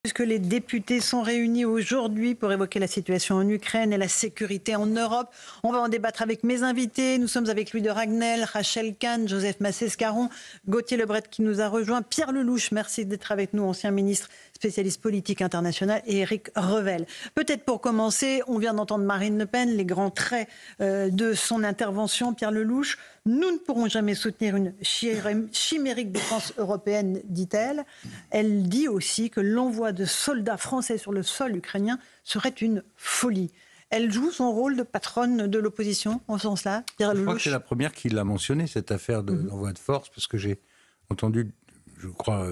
Puisque les députés sont réunis aujourd'hui pour évoquer la situation en Ukraine et la sécurité en Europe. On va en débattre avec mes invités. Nous sommes avec Louis de Ragnel, Rachel Kahn, Joseph Massescaron, Gauthier Lebret qui nous a rejoint, Pierre Lellouche, merci d'être avec nous, ancien ministre spécialiste politique internationale, et Éric Revel. Peut-être pour commencer, on vient d'entendre Marine Le Pen, les grands traits de son intervention. Pierre Lellouche, nous ne pourrons jamais soutenir une chimérique défense européenne, dit-elle. Elle dit aussi que l'envoi de soldats français sur le sol ukrainien serait une folie. Elle joue son rôle de patronne de l'opposition en ce sens-là, Pierre Lellouche. Je crois que c'est la première qui l'a mentionné, cette affaire de l'envoi de force, parce que j'ai entendu, je crois,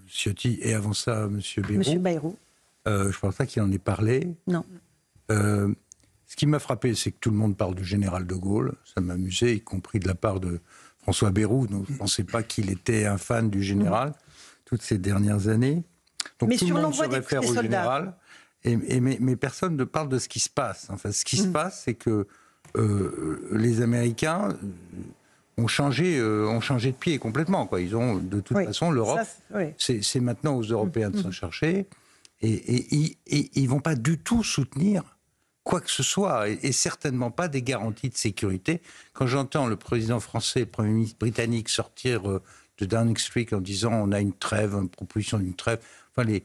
Ciotti et avant ça, M. Bayrou. Monsieur Bayrou. Je ne pense pas qu'il en ait parlé. Non. Ce qui m'a frappé, c'est que tout le monde parle du général de Gaulle. Ça m'amusait, y compris de la part de François Bayrou. Donc, je ne pensais pas qu'il était un fan du général toutes ces dernières années. Donc, mais tout sur le monde l'envoi se réfère au général. Mais personne ne parle de ce qui se passe. Enfin, ce qui se passe, c'est que les Américains ont changé de pied complètement, quoi. Ils ont, de toute façon, l'Europe, c'est maintenant aux Européens de s'en chercher. Et ils ne vont pas du tout soutenir quoi que ce soit, et certainement pas des garanties de sécurité. Quand j'entends le président français, le Premier ministre britannique sortir de Downing Street en disant on a une trêve, une proposition d'une trêve, enfin les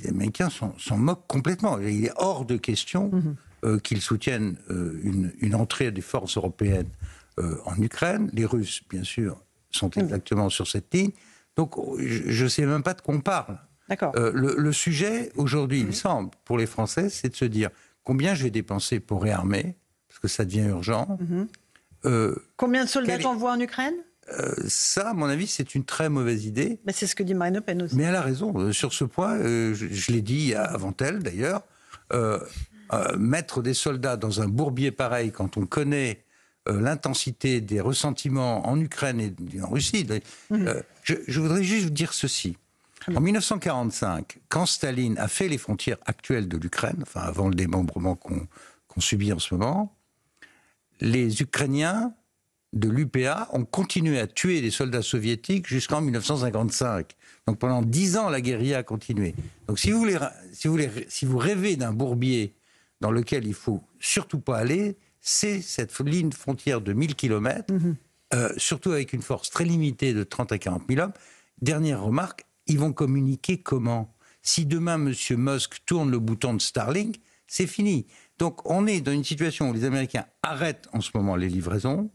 Américains s'en moquent complètement. Il est hors de question qu'ils soutiennent une entrée des forces européennes en Ukraine. Les Russes, bien sûr, sont exactement sur cette ligne. Donc je ne sais même pas de quoi on parle. Le sujet, aujourd'hui, il me semble, pour les Français, c'est de se dire combien je vais dépenser pour réarmer, parce que ça devient urgent. Combien de soldats j'envoie en Ukraine ? Ça, à mon avis, c'est une très mauvaise idée. C'est ce que dit Marine Le Pen aussi. Mais elle a raison. Sur ce point, je l'ai dit avant elle, d'ailleurs, mettre des soldats dans un bourbier pareil, quand on connaît l'intensité des ressentiments en Ukraine et en Russie, je voudrais juste vous dire ceci. En 1945, quand Staline a fait les frontières actuelles de l'Ukraine, enfin avant le démembrement qu'on subit en ce moment, les Ukrainiens de l'UPA ont continué à tuer les soldats soviétiques jusqu'en 1955. Donc pendant 10 ans, la guérilla a continué. Donc si vous rêvez d'un bourbier dans lequel il ne faut surtout pas aller, c'est cette ligne frontière de 1000 km, surtout avec une force très limitée de 30 à 40 000 hommes. Dernière remarque, ils vont communiquer comment ? Si demain, M. Musk tourne le bouton de Starlink, c'est fini. Donc on est dans une situation où les Américains arrêtent en ce moment les livraisons,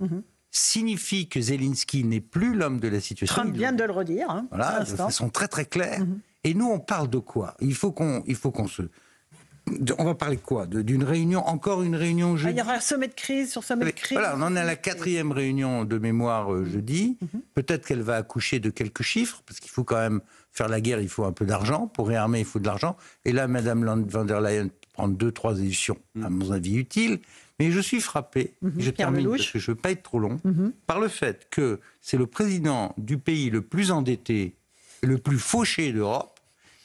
signifie que Zelensky n'est plus l'homme de la situation. Trump vient de le redire. Voilà, de façon très très claire. Et nous, on parle de quoi ? On va parler de quoi ? D'une réunion, encore une réunion jeudi ? Il y aura un sommet de crise sur sommet de crise. Voilà, on en est à la 4e réunion de mémoire jeudi. Peut-être qu'elle va accoucher de quelques chiffres, parce qu'il faut quand même faire la guerre, il faut un peu d'argent. Pour réarmer, il faut de l'argent. Et là, Mme von der Leyen prend 2-3 éditions, à mon avis, utiles. Mais je suis frappé, je termine parce que je ne veux pas être trop long, par le fait que c'est le président du pays le plus endetté, le plus fauché d'Europe,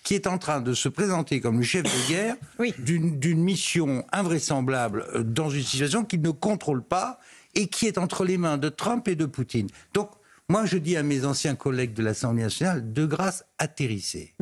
qui est en train de se présenter comme le chef de guerre d'une mission invraisemblable dans une situation qu'il ne contrôle pas et qui est entre les mains de Trump et de Poutine. Donc, moi, je dis à mes anciens collègues de l'Assemblée nationale, de grâce, atterrissez.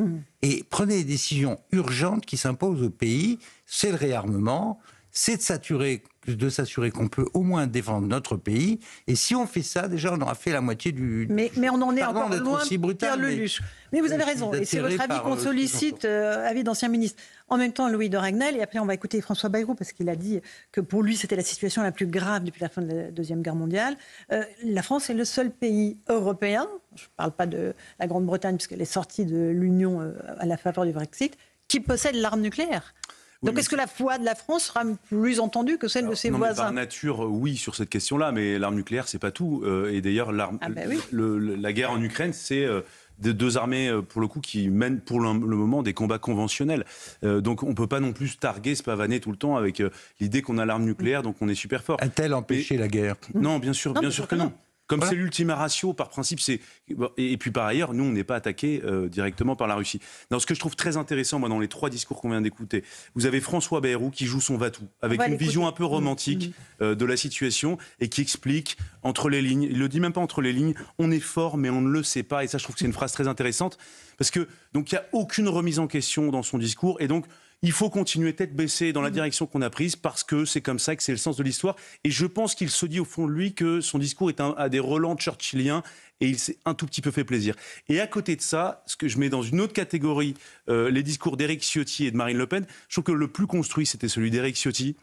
Et prenez des décisions urgentes qui s'imposent au pays. C'est le réarmement, c'est de s'assurer qu'on peut au moins défendre notre pays. Et si on fait ça, déjà, on aura fait la moitié du... Mais on en est encore loin, aussi brutal, Pierre Lellouche. Mais vous avez raison, et c'est votre avis qu'on sollicite, avis d'ancien ministre. En même temps, Louis de Ragnel, et après on va écouter François Bayrou, parce qu'il a dit que pour lui, c'était la situation la plus grave depuis la fin de la Deuxième Guerre mondiale. La France est le seul pays européen, je ne parle pas de la Grande-Bretagne, puisqu'elle est sortie de l'Union à la faveur du Brexit, qui possède l'arme nucléaire. Donc est-ce que la voix de la France sera plus entendue que celle de ses voisins ? Par nature, oui, sur cette question-là, mais l'arme nucléaire, c'est pas tout. Et d'ailleurs, la guerre en Ukraine, c'est deux armées, pour le coup, qui mènent pour le moment des combats conventionnels. Donc on ne peut pas non plus targuer, se pavaner tout le temps avec l'idée qu'on a l'arme nucléaire, donc on est super fort. A-t-elle empêché la guerre ? Non, bien sûr que non. Comme c'est l'ultima ratio, par principe, et puis par ailleurs, nous, on n'est pas attaqué directement par la Russie. Donc, ce que je trouve très intéressant, moi, dans les 3 discours qu'on vient d'écouter, vous avez François Bayrou qui joue son va-tout, avec une vision un peu romantique de la situation, et qui explique entre les lignes, il le dit même pas entre les lignes, on est fort, mais on ne le sait pas. Et ça, je trouve que c'est une phrase très intéressante, parce que donc il n'y a aucune remise en question dans son discours, et donc il faut continuer tête baissée dans la direction qu'on a prise, parce que c'est comme ça, que c'est le sens de l'histoire. Et je pense qu'il se dit au fond de lui que son discours est à des relents churchilliens, et il s'est un tout petit peu fait plaisir. Et à côté de ça, ce que je mets dans une autre catégorie, les discours d'Éric Ciotti et de Marine Le Pen, je trouve que le plus construit, c'était celui d'Éric Ciotti,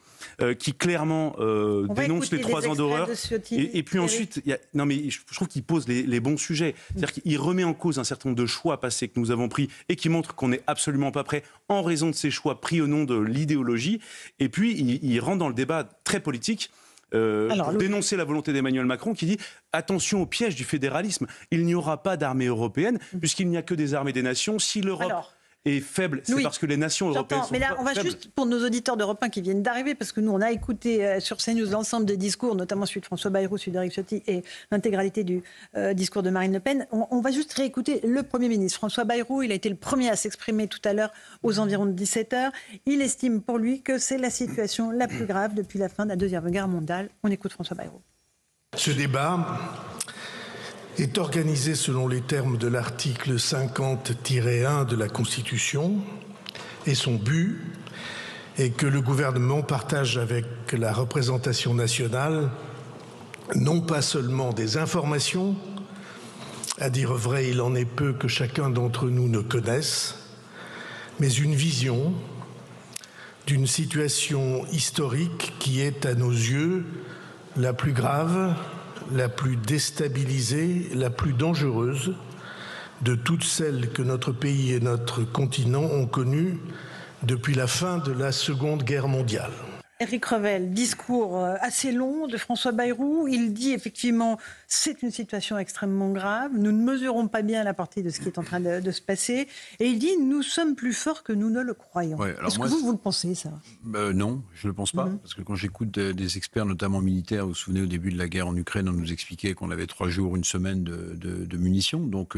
qui clairement dénonce les 3 ans d'horreur. Et puis ensuite, je trouve qu'il pose les bons sujets. C'est-à-dire qu'il remet en cause un certain nombre de choix passés que nous avons pris, et qui montre qu'on n'est absolument pas prêt en raison de ces choix pris au nom de l'idéologie. Et puis, il rentre dans le débat très politique. Pour dénoncer la volonté d'Emmanuel Macron, qui dit attention au piège du fédéralisme. Il n'y aura pas d'armée européenne, puisqu'il n'y a que des armées des nations. Si l'Europe est faible, c'est parce que les nations européennes sont mais là, on va faibles. juste, pour nos auditeurs d'Europe 1 qui viennent d'arriver, parce que nous, on a écouté sur CNews l'ensemble des discours, notamment celui de François Bayrou, celui d'Éric Ciotti et l'intégralité du discours de Marine Le Pen. On va juste réécouter le Premier ministre, François Bayrou. Il a été le premier à s'exprimer tout à l'heure aux environs de 17h. Il estime pour lui que c'est la situation la plus grave depuis la fin de la Deuxième Guerre mondiale. On écoute François Bayrou. Ce débat est organisé selon les termes de l'article 50-1 de la Constitution, et son but est que le gouvernement partage avec la représentation nationale non pas seulement des informations, à dire vrai, il en est peu que chacun d'entre nous ne connaisse, mais une vision d'une situation historique qui est, à nos yeux, la plus grave, la plus déstabilisée, la plus dangereuse de toutes celles que notre pays et notre continent ont connues depuis la fin de la Seconde Guerre mondiale. Éric Revel, discours assez long de François Bayrou. Il dit effectivement c'est une situation extrêmement grave. Nous ne mesurons pas bien la portée de ce qui est en train de se passer. Et il dit nous sommes plus forts que nous ne le croyons. Ouais, Est-ce que vous le pensez, ça ? Non, je ne le pense pas. Parce que quand j'écoute des experts, notamment militaires, vous vous souvenez, au début de la guerre en Ukraine, on nous expliquait qu'on avait 3 jours, 1 semaine de munitions. Donc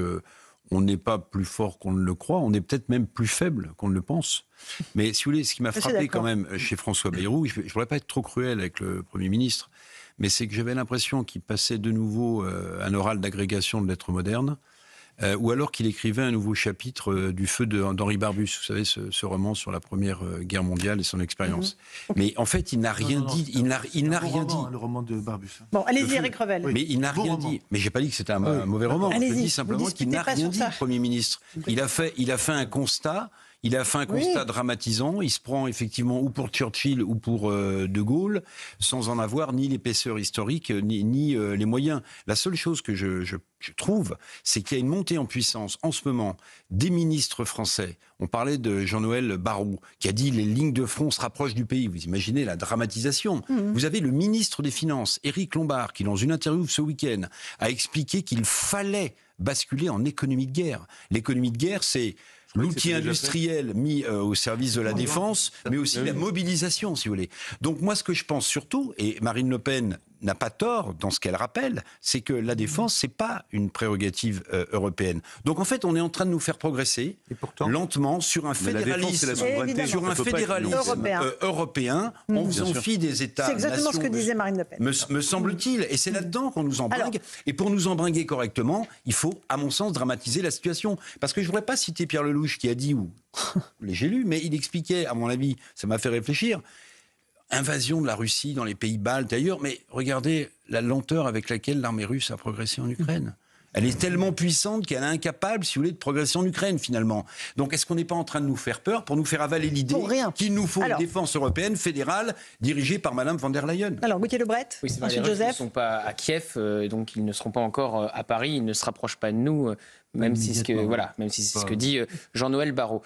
on n'est pas plus fort qu'on ne le croit. On est peut-être même plus faible qu'on ne le pense. Mais si vous voulez, ce qui m'a frappé quand même chez François Bayrou, je ne voudrais pas être trop cruel avec le Premier ministre, mais c'est que j'avais l'impression qu'il passait de nouveau un oral d'agrégation de lettres modernes, ou alors qu'il écrivait un nouveau chapitre du feu d'Henri Barbus, vous savez, ce roman sur la Première Guerre mondiale et son expérience. Mais en fait, il n'a rien dit. Il n'a rien dit. Le roman de Barbus. Bon, allez-y, Éric Revel. Mais il n'a rien dit. Mais j'ai pas dit que c'était un mauvais roman. Je dis simplement qu'il n'a rien dit, le Premier ministre. Il a fait un constat. Il a fait un constat dramatisant. Il se prend effectivement ou pour Churchill ou pour De Gaulle, sans en avoir ni l'épaisseur historique, ni les moyens. La seule chose que je trouve, c'est qu'il y a une montée en puissance en ce moment des ministres français. On parlait de Jean-Noël Barrot, qui a dit les lignes de front se rapprochent du pays. Vous imaginez la dramatisation. Vous avez le ministre des Finances, Éric Lombard, qui dans une interview ce week-end a expliqué qu'il fallait basculer en économie de guerre. L'économie de guerre, c'est l'outil industriel mis au service de la défense, mais aussi la mobilisation, si vous voulez. Donc moi, ce que je pense surtout, et Marine Le Pen n'a pas tort dans ce qu'elle rappelle, c'est que la défense, c'est pas une prérogative européenne. Donc en fait, on est en train de nous faire progresser lentement sur un fédéralisme, européen en faisant fi des États. C'est exactement ce que disait Marine Le Pen. Me semble-t-il, et c'est là-dedans qu'on nous embringue. Et pour nous embringuer correctement, il faut, à mon sens, dramatiser la situation. Parce que je ne voudrais pas citer Pierre Lelouch qui a dit, ou j'ai lu, mais il expliquait, à mon avis, ça m'a fait réfléchir, invasion de la Russie dans les pays baltes et ailleurs, mais regardez la lenteur avec laquelle l'armée russe a progressé en Ukraine. Elle est tellement puissante qu'elle est incapable, si vous voulez, de progresser en Ukraine, finalement. Donc, est-ce qu'on n'est pas en train de nous faire peur pour nous faire avaler l'idée qu'il nous faut une défense européenne fédérale dirigée par Mme von der Leyen ? Alors, Gauthier Lebret, ensuite Joseph. Ils ne sont pas à Kiev, donc ils ne seront pas encore à Paris, ils ne se rapprochent pas de nous. Même si c'est ce que dit Jean-Noël Barrot.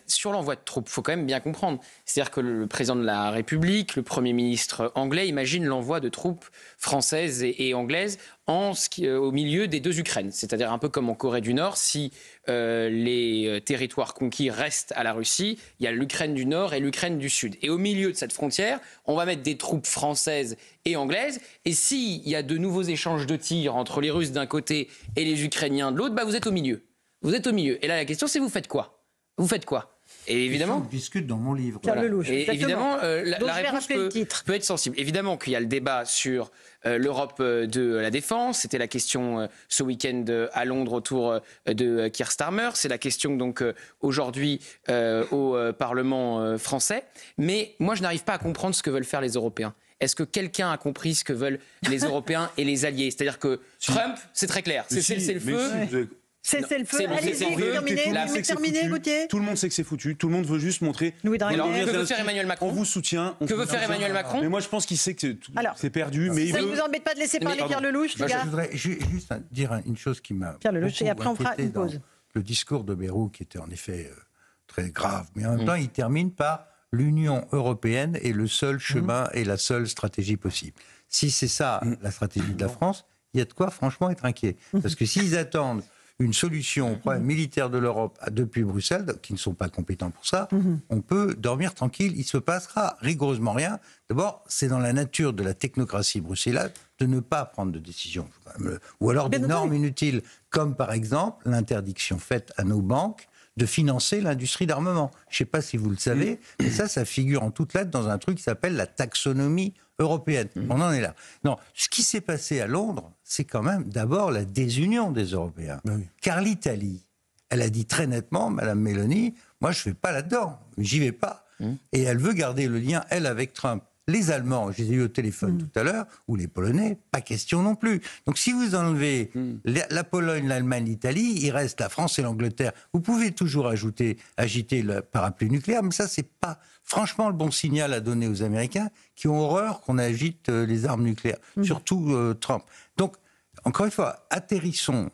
Sur l'envoi de troupes, il faut quand même bien comprendre. C'est-à-dire que le président de la République, le Premier ministre anglais, imagine l'envoi de troupes françaises et anglaises au milieu des deux Ukraines. C'est-à-dire un peu comme en Corée du Nord, si les territoires conquis restent à la Russie. Il y a l'Ukraine du Nord et l'Ukraine du Sud. Et au milieu de cette frontière, on va mettre des troupes françaises et anglaises. Et s'il y a de nouveaux échanges de tirs entre les Russes d'un côté et les Ukrainiens de l'autre, vous êtes au milieu. Vous êtes au milieu. Et là, la question, c'est vous faites quoi ? Vous faites quoi ? Et évidemment, je discute dans mon livre. Voilà. Et évidemment, la réponse peut être sensible. Évidemment qu'il y a le débat sur l'Europe de la défense. C'était la question ce week-end à Londres autour de Keir Starmer. C'est la question donc aujourd'hui au Parlement français. Mais moi, je n'arrive pas à comprendre ce que veulent faire les Européens. Est-ce que quelqu'un a compris ce que veulent les Européens et les alliés ? C'est-à-dire que Trump, c'est très clair. C'est le feu. C'est le feu. Allez-y, terminez, Gauthier. Tout le monde sait que c'est foutu. Tout le monde veut juste montrer. Alors, que veut faire Emmanuel Macron ? On vous soutient. Que veut faire Emmanuel Macron ? Mais moi, je pense qu'il sait que c'est perdu. Mais ça ne vous embête pas de laisser parler Pierre Lellouche, les gars ? Je voudrais juste dire une chose qui m'a. Pierre Lellouche, et après on fera une pause. Le discours de Bayrou, qui était en effet très grave, mais en même temps, il termine par l'Union européenne est le seul chemin et la seule stratégie possible. Si c'est ça la stratégie de la France, il y a de quoi franchement être inquiet. Parce que s'ils attendent une solution au problème militaire de l'Europe depuis Bruxelles, qui ne sont pas compétents pour ça, on peut dormir tranquille, il ne se passera rigoureusement rien. D'abord, c'est dans la nature de la technocratie bruxelloise de ne pas prendre de décision. Ou alors des normes inutiles, comme par exemple l'interdiction faite à nos banques de financer l'industrie d'armement. Je ne sais pas si vous le savez, mais ça figure en toutes lettres dans un truc qui s'appelle la taxonomie européenne. On en est là. Non, ce qui s'est passé à Londres, c'est quand même d'abord la désunion des Européens. Car l'Italie, elle a dit très nettement, Madame Meloni, moi je ne vais pas là-dedans, j'y vais pas. Et elle veut garder le lien, elle, avec Trump. Les Allemands, je les ai eu au téléphone tout à l'heure, ou les Polonais, pas question non plus. Donc si vous enlevez la Pologne, l'Allemagne, l'Italie, il reste la France et l'Angleterre. Vous pouvez toujours agiter le parapluie nucléaire, mais ça, c'est pas franchement le bon signal à donner aux Américains qui ont horreur qu'on agite les armes nucléaires, surtout Trump. Donc, encore une fois, atterrissons.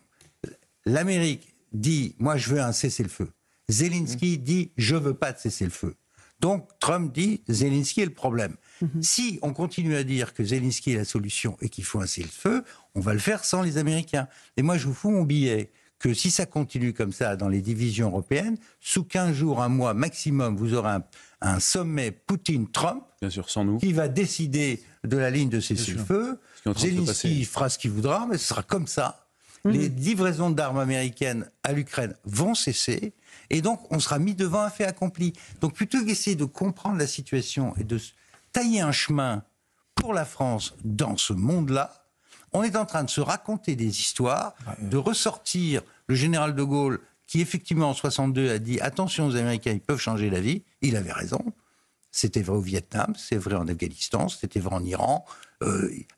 L'Amérique dit, moi je veux un cessez-le-feu. Zelensky dit, je veux pas de cessez-le-feu. Donc Trump dit, Zelensky est le problème. Si on continue à dire que Zelensky est la solution et qu'il faut un cessez-le-feu, on va le faire sans les Américains. Et moi, je vous fous mon billet que si ça continue comme ça dans les divisions européennes, sous 15 jours, un mois maximum, vous aurez un sommet Poutine-Trump qui va décider de la ligne de cessez-le-feu. Zelensky fera ce qu'il voudra, mais ce sera comme ça. Les livraisons d'armes américaines à l'Ukraine vont cesser. Et donc, on sera mis devant un fait accompli. Donc, plutôt qu'essayer de comprendre la situation et de tailler un chemin pour la France dans ce monde-là, on est en train de se raconter des histoires, de ressortir le général de Gaulle, qui effectivement en 62 a dit « Attention aux Américains, ils peuvent changer la vie ». Il avait raison. C'était vrai au Vietnam, c'est vrai en Afghanistan, c'était vrai en Iran.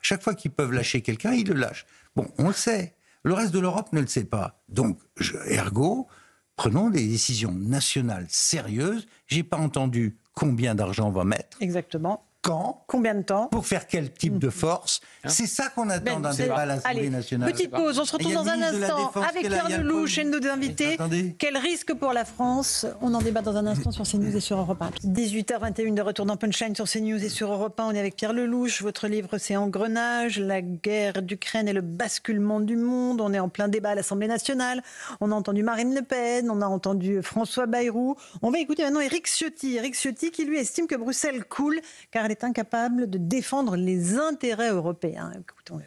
Chaque fois qu'ils peuvent lâcher quelqu'un, ils le lâchent. Bon, on le sait. Le reste de l'Europe ne le sait pas. Donc, ergo, prenons des décisions nationales sérieuses. Je n'ai pas entendu combien d'argent on va mettre. Exactement. Quand ? Combien de temps ? Pour faire quel type de force ? C'est ça qu'on attend d'un débat à l'Assemblée nationale. Petite pause, on se retrouve dans un instant avec Pierre Lellouche et nos invités. Quel risque pour la France ? On en débat dans un instant sur CNews et sur Europe 1. 18h21 de retour dans Punchline sur CNews et sur Europe 1. On est avec Pierre Lellouche. Votre livre, c'est Engrenage, la guerre d'Ukraine et le basculement du monde. On est en plein débat à l'Assemblée nationale. On a entendu Marine Le Pen, on a entendu François Bayrou. On va écouter maintenant Éric Ciotti. Éric Ciotti qui lui estime que Bruxelles coule car elle est incapable de défendre les intérêts européens. Écoutons-le.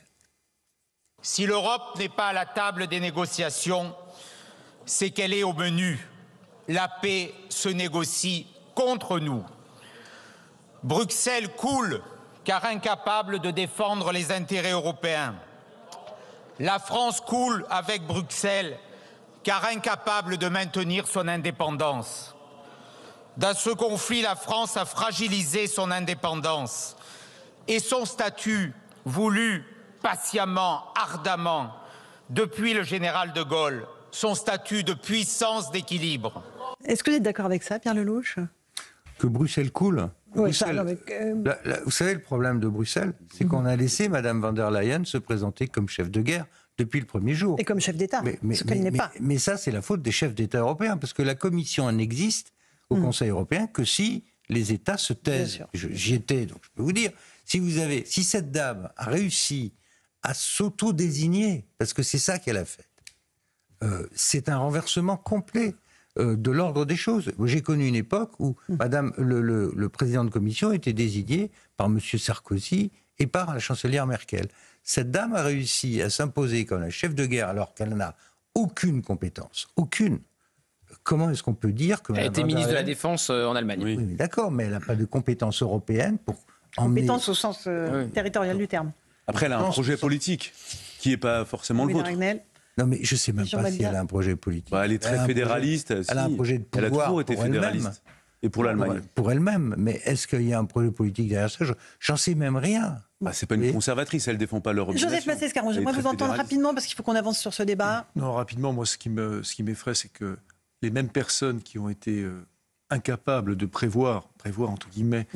Si l'Europe n'est pas à la table des négociations, c'est qu'elle est au menu. La paix se négocie contre nous. Bruxelles coule car incapable de défendre les intérêts européens. La France coule avec Bruxelles car incapable de maintenir son indépendance. Dans ce conflit, la France a fragilisé son indépendance et son statut voulu patiemment, ardemment, depuis le général de Gaulle, son statut de puissance d'équilibre. Est-ce que vous êtes d'accord avec ça, Pierre Lellouche ? Que Bruxelles coule ? Oui, Bruxelles, vous savez, le problème de Bruxelles, c'est qu'on a laissé Mme von der Leyen se présenter comme chef de guerre depuis le premier jour. Et comme chef d'État, ce qu'elle n'est pas. Mais ça, c'est la faute des chefs d'État européens, parce que la Commission n'existe au Conseil européen que si les États se taisent. J'y étais, donc je peux vous dire, si cette dame a réussi à s'auto-désigner, parce que c'est ça qu'elle a fait, c'est un renversement complet de l'ordre des choses. J'ai connu une époque où le président de commission était désigné par M. Sarkozy et par la chancelière Merkel. Cette dame a réussi à s'imposer comme la chef de guerre alors qu'elle n'a aucune compétence. Aucune. Comment est-ce qu'on peut dire que... Elle a été ministre de la Défense en Allemagne. Oui, mais d'accord, mais elle n'a pas de compétence européenne pour emmener... Compétence au sens territorial du terme. Après, elle a un projet politique qui n'est pas forcément le vôtre. Non, mais je ne sais même pas si elle a un projet politique. Elle est très fédéraliste. Elle a un projet de pouvoir. Elle a toujours été fédéraliste. Et pour l'Allemagne. Pour elle-même. Mais est-ce qu'il y a un projet politique derrière ça? J'en sais même rien. C'est pas une conservatrice, elle ne défend pas l'Europe. Joseph Massescaron, j'aimerais vous entendre rapidement parce qu'il faut qu'on avance sur ce débat. Non, rapidement, moi, ce qui m'effraie, c'est que les mêmes personnes qui ont été incapables de prévoir entre guillemets,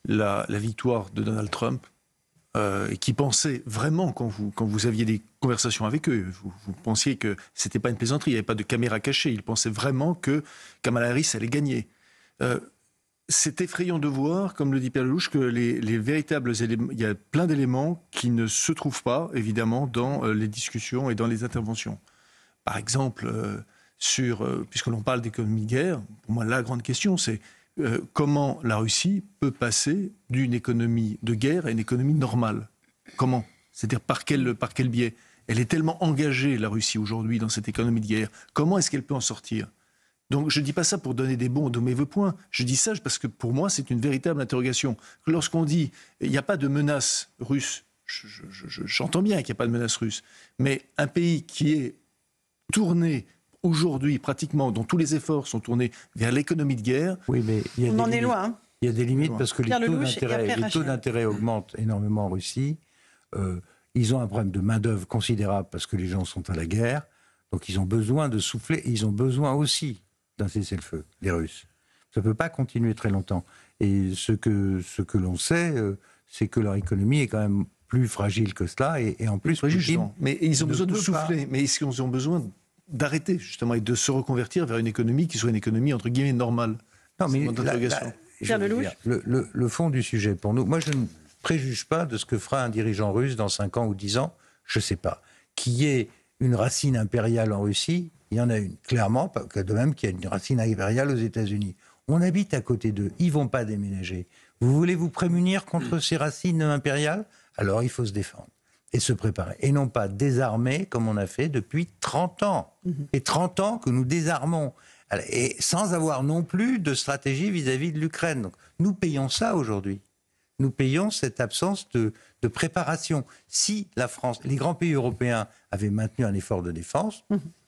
la victoire de Donald Trump, et qui pensaient vraiment, quand vous aviez des conversations avec eux, vous pensiez que c'était pas une plaisanterie, il n'y avait pas de caméra cachée, ils pensaient vraiment que Kamala Harris allait gagner. C'est effrayant de voir, comme le dit Pierre Lelouch, que les véritables éléments, il y a plein d'éléments qui ne se trouvent pas, évidemment, dans les discussions et dans les interventions. Par exemple, puisque l'on parle d'économie de guerre, pour moi, la grande question, c'est comment la Russie peut passer d'une économie de guerre à une économie normale. Comment? C'est-à-dire par quel biais? Elle est tellement engagée, la Russie, aujourd'hui, dans cette économie de guerre. Comment est-ce qu'elle peut en sortir? Donc je ne dis pas ça pour donner des bons ou de mauvais points. Je dis ça parce que pour moi, c'est une véritable interrogation. Lorsqu'on dit il n'y a pas de menace russe, j'entends bien qu'il n'y a pas de menace russe, mais un pays qui est tourné aujourd'hui, pratiquement, dont tous les efforts sont tournés vers l'économie de guerre... Oui, mais on en est loin. Il y a des limites parce que les taux d'intérêt augmentent énormément en Russie. Ils ont un problème de main-d'œuvre considérable parce que les gens sont à la guerre. Donc ils ont besoin de souffler et ils ont besoin aussi d'un cessez-le-feu, les Russes. Ça ne peut pas continuer très longtemps. Et ce que l'on sait, c'est que leur économie est quand même plus fragile que cela. Et en plus, mais ils ont besoin de souffler. Mais est-ce qu'ils ont besoin d'arrêter, justement, et de se reconvertir vers une économie qui soit une économie, entre guillemets, normale? Non, mais le fond du sujet, pour nous, moi je ne préjuge pas de ce que fera un dirigeant russe dans 5 ans ou 10 ans, je ne sais pas. Qui est une racine impériale en Russie, il y en a une, clairement, de même qu'il y a une racine impériale aux États-Unis. On habite à côté d'eux, ils ne vont pas déménager. Vous voulez vous prémunir contre ces racines impériales? Alors il faut se défendre et se préparer. Et non pas désarmer comme on a fait depuis 30 ans. Et 30 ans que nous désarmons. Et sans avoir non plus de stratégie vis-à-vis de l'Ukraine. Donc, nous payons ça aujourd'hui. Nous payons cette absence de préparation. Si la France, les grands pays européens avaient maintenu un effort de défense,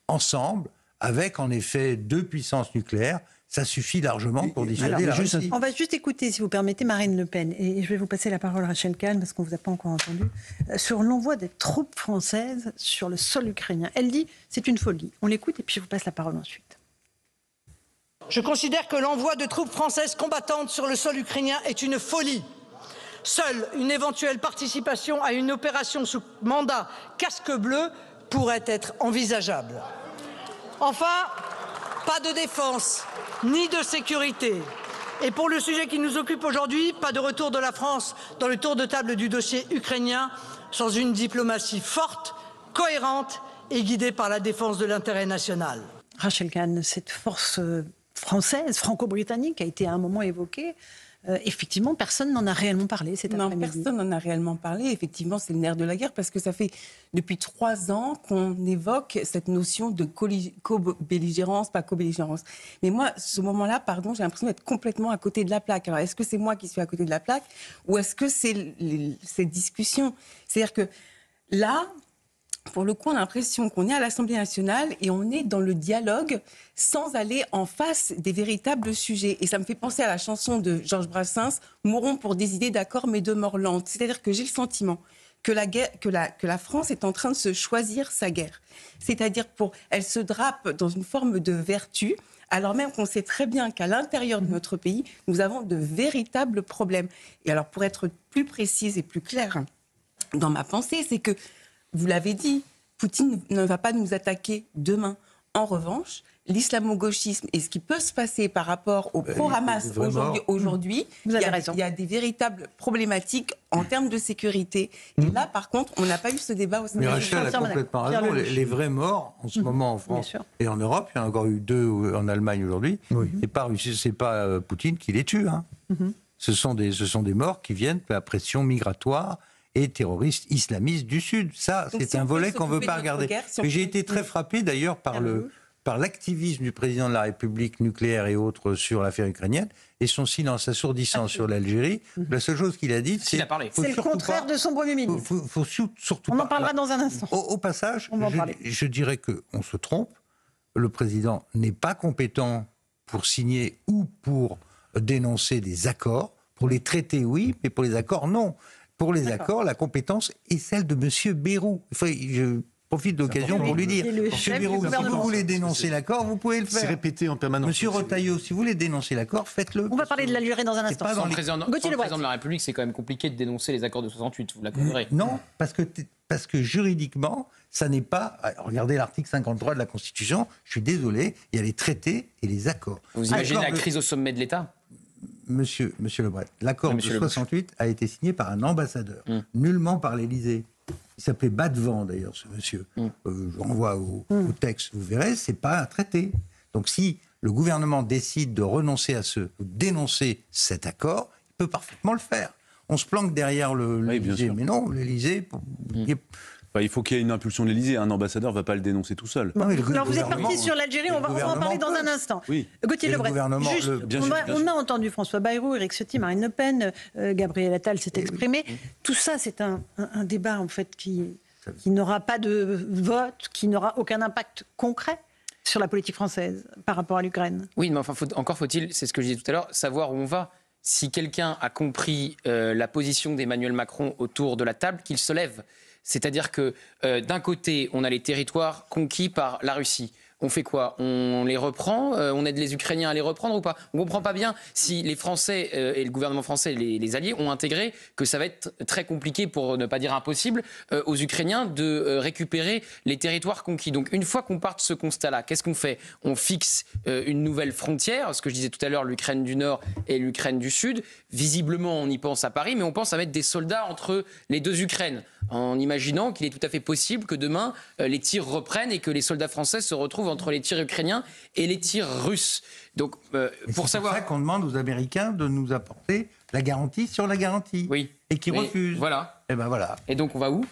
ensemble, avec en effet 2 puissances nucléaires, ça suffit largement pour dissuader la Russie. On va juste écouter, si vous permettez, Marine Le Pen. Et je vais vous passer la parole, Rachel Kahn, parce qu'on ne vous a pas encore entendu, sur l'envoi des troupes françaises sur le sol ukrainien. Elle dit c'est une folie. On l'écoute et puis je vous passe la parole ensuite. Je considère que l'envoi de troupes françaises combattantes sur le sol ukrainien est une folie. Seule une éventuelle participation à une opération sous mandat casque bleu pourrait être envisageable. Enfin, pas de défense ni de sécurité. Et pour le sujet qui nous occupe aujourd'hui, pas de retour de la France dans le tour de table du dossier ukrainien sans une diplomatie forte, cohérente et guidée par la défense de l'intérêt national. Rachel Kahn, cette force française, franco-britannique, a été à un moment évoquée. Effectivement, personne n'en a réellement parlé cet après-midi. Non, personne n'en a réellement parlé. Effectivement, c'est le nerf de la guerre parce que ça fait depuis 3 ans qu'on évoque cette notion de co-belligérance, pas co-belligérance. Mais moi, ce moment-là, pardon, j'ai l'impression d'être complètement à côté de la plaque. Alors, est-ce que c'est moi qui suis à côté de la plaque ou est-ce que c'est cette discussion? C'est-à-dire que là, pour le coup, on a l'impression qu'on est à l'Assemblée nationale et on est dans le dialogue sans aller en face des véritables sujets. Et ça me fait penser à la chanson de Georges Brassens, « Mourons pour des idées d'accord mais de mort lente ». C'est-à-dire que j'ai le sentiment que la France est en train de se choisir sa guerre. C'est-à-dire elle se drape dans une forme de vertu, alors même qu'on sait très bien qu'à l'intérieur de notre pays, nous avons de véritables problèmes. Et alors, pour être plus précise et plus claire dans ma pensée, c'est que vous l'avez dit, Poutine ne va pas nous attaquer demain. En revanche, l'islamo-gauchisme et ce qui peut se passer par rapport au pro-Hamas aujourd'hui, il y a des véritables problématiques en termes de sécurité. Et là, par contre, on n'a pas eu ce débat au sein de la Rachel a complètement raison. Les vrais morts, en ce moment en France et en Europe, il y en a encore eu 2 en Allemagne aujourd'hui, c'est pas Poutine qui les tue. Hein. Ce sont des morts qui viennent de la pression migratoire et terroristes islamistes du Sud. Ça, c'est un volet qu'on ne veut pas regarder. Mais j'ai été très frappé d'ailleurs par l'activisme du président de la République nucléaire et autres sur l'affaire ukrainienne et son silence assourdissant sur l'Algérie. La seule chose qu'il a dit, c'est le contraire de son Premier ministre. Surtout on en parlera dans un instant. Au passage, je dirais qu'on se trompe. Le président n'est pas compétent pour signer ou pour dénoncer des accords. Pour les traités, oui, mais pour les accords, non. Pour les accords, la compétence est celle de M. Bayrou. Je profite de l'occasion pour lui dire, M. Bayrou, si vous voulez dénoncer l'accord, vous pouvez le faire. C'est répété en permanence. M. Retailleau, si vous voulez dénoncer l'accord, faites-le. On va parler de l'Algérie dans un instant. Sans le président de la République, c'est quand même compliqué de dénoncer les accords de 68, vous l'accorderez. Non, parce que juridiquement, ça n'est pas... Regardez l'article 53 de la Constitution, je suis désolé, il y a les traités et les accords. Vous imaginez la crise au sommet de l'État ? Monsieur Lebret, l'accord de 68 a été signé par un ambassadeur, nullement par l'Élysée. Il s'appelait Badevant, d'ailleurs, ce monsieur. Je renvoie au texte, vous verrez, c'est pas un traité. Donc si le gouvernement décide de renoncer à dénoncer cet accord, il peut parfaitement le faire. On se planque derrière l'Élysée, mais non, l'Élysée... Il faut qu'il y ait une impulsion de l'Élysée. Un ambassadeur ne va pas le dénoncer tout seul. Alors vous êtes parti sur l'Algérie, on va en parler dans un instant. Oui. Gauthier Lebret, on a entendu François Bayrou, Éric Ciotti, Marine Le Pen, Gabriel Attal s'est exprimé. Tout ça, c'est un débat en fait qui n'aura pas de vote, qui n'aura aucun impact concret sur la politique française par rapport à l'Ukraine. Oui, mais enfin, encore faut-il, c'est ce que je disais tout à l'heure, savoir où on va. Si quelqu'un a compris la position d'Emmanuel Macron autour de la table, qu'il se lève. C'est-à-dire que d'un côté, on a les territoires conquis par la Russie. On fait quoi? On les reprend? On aide les Ukrainiens à les reprendre ou pas? On ne comprend pas bien si les Français et le gouvernement français, les alliés, ont intégré que ça va être très compliqué, pour ne pas dire impossible, aux Ukrainiens de récupérer les territoires conquis. Donc une fois qu'on part de ce constat-là, qu'est-ce qu'on fait? On fixe une nouvelle frontière, ce que je disais tout à l'heure, l'Ukraine du Nord et l'Ukraine du Sud. Visiblement, on y pense à Paris, mais on pense à mettre des soldats entre les deux Ukraines, en imaginant qu'il est tout à fait possible que demain, les tirs reprennent et que les soldats français se retrouvent entre les tirs ukrainiens et les tirs russes. Donc, pour savoir... C'est pour ça qu'on demande aux Américains de nous apporter la garantie sur la garantie. Oui. Et qui refusent. Voilà. Et ben voilà. Et donc, on va où?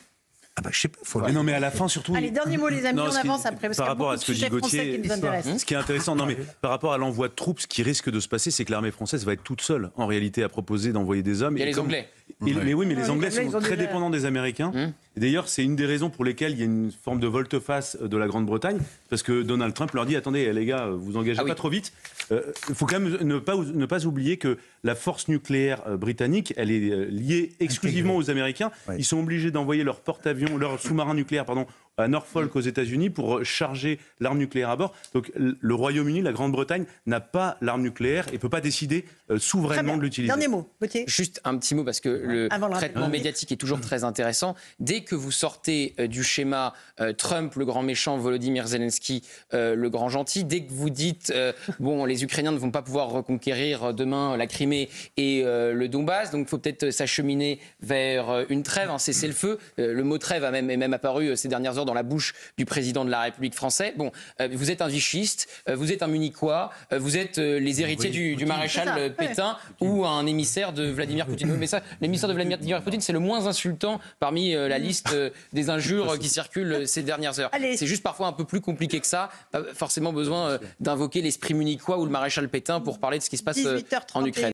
Je sais pas. Mais non, mais à la fin, surtout. Allez, dernier mot, les amis, on avance après. Parce par rapport à ce que dit Gauthier, ce qui est intéressant, non, mais par rapport à l'envoi de troupes, ce qui risque de se passer, c'est que l'armée française va être toute seule, en réalité, à proposer d'envoyer des hommes. Il y a les Anglais. Mais oui, mais les Anglais sont très dépendants des Américains. Et d'ailleurs, c'est une des raisons pour lesquelles il y a une forme de volte-face de la Grande-Bretagne, parce que Donald Trump leur dit, attendez, les gars, vous engagez pas trop vite. Il faut quand même ne pas oublier que la force nucléaire britannique, elle est liée exclusivement aux Américains. Ouais. Ils sont obligés d'envoyer leur porte-avions, leur sous-marin nucléaire, à Norfolk aux États-Unis pour charger l'arme nucléaire à bord. Donc le Royaume-Uni, la Grande-Bretagne, n'a pas l'arme nucléaire et ne peut pas décider souverainement de l'utiliser. Dernier mot, Gauthier. Juste un petit mot, parce que le traitement médiatique est toujours très intéressant. Dès que vous sortez du schéma Trump, le grand méchant, Volodymyr Zelensky, le grand gentil, dès que vous dites bon, les Ukrainiens ne vont pas pouvoir reconquérir demain la Crimée et le Donbass, donc il faut peut-être s'acheminer vers une trêve, un cessez-le-feu. Le mot trêve est même apparu ces dernières heures dans la bouche du président de la République française. Bon, vous êtes un vichiste, vous êtes un munichois, vous êtes les héritiers du maréchal Pétain ou un émissaire de Vladimir Poutine. Mais ça, l'émissaire de Vladimir Poutine, c'est le moins insultant parmi la liste des injures qui circulent ces dernières heures. C'est juste parfois un peu plus compliqué que ça. Pas forcément besoin d'invoquer l'esprit munichois ou le maréchal Pétain pour parler de ce qui se passe en Ukraine.